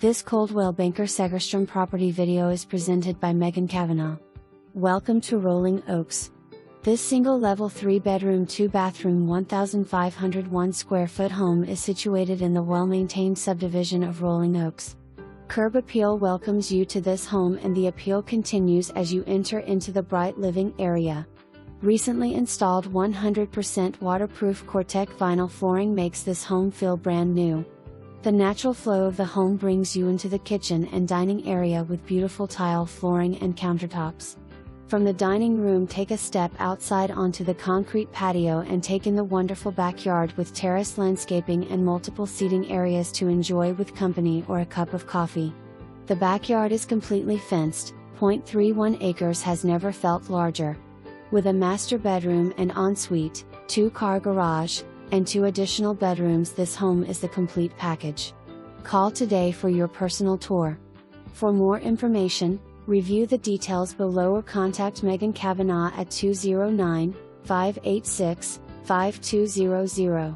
This Coldwell Banker Segerstrom property video is presented by Megan Kavanaugh. Welcome to Rolling Oaks. This single-level 3-bedroom 2-bathroom 1,501 square foot home is situated in the well-maintained subdivision of Rolling Oaks. Curb appeal welcomes you to this home, and the appeal continues as you enter into the bright living area. Recently installed 100% waterproof Coretech Vinyl flooring makes this home feel brand new. The natural flow of the home brings you into the kitchen and dining area with beautiful tile flooring and countertops. From the dining room, take a step outside onto the concrete patio and take in the wonderful backyard with terraced landscaping and multiple seating areas to enjoy with company or a cup of coffee. The backyard is completely fenced. 0.31 acres has never felt larger. With a master bedroom and ensuite, 2-car garage, and 2 additional bedrooms, this home is the complete package. Call today for your personal tour. For more information, review the details below or contact Megan Kavanaugh at 209-586-5200.